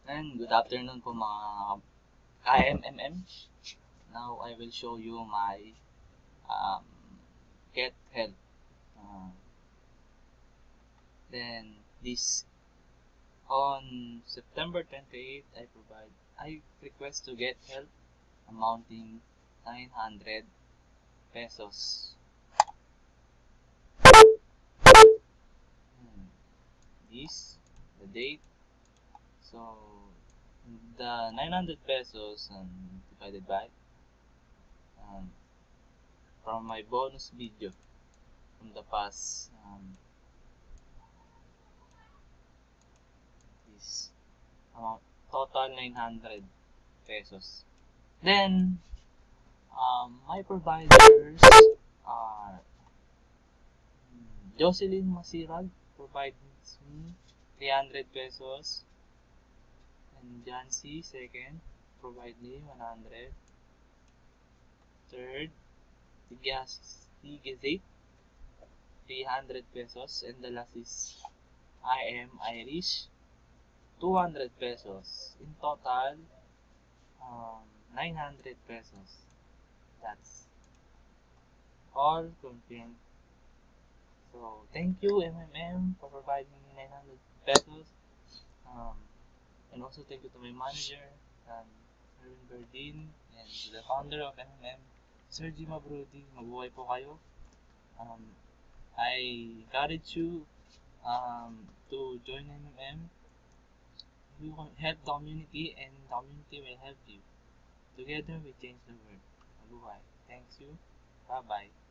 And good afternoon po mga KMMM. Now I will show you my um, get help. Then this on September 28th, I request to get help amounting 900 pesos. This the date. So the 900 pesos divided by from my bonus video from the past is amount total 900 pesos. Then my providers are Jocelyn Masirag provides me 300 pesos, and Jancy second provide me 100. Third, Tigazit 300 pesos, and the last is I am Irish 200 pesos. In total 900 pesos. That's all confirmed. So thank you MMM for providing me 900 pesos. And also thank you to my manager, Erwin Berdin, and to the founder of MMM, Sergi Mabrudi. Mabuhay po kayo. I encourage you to join MMM. You will help the community, and the community will help you. Together we change the world. Mabuhay. Thanks you. Bye-bye.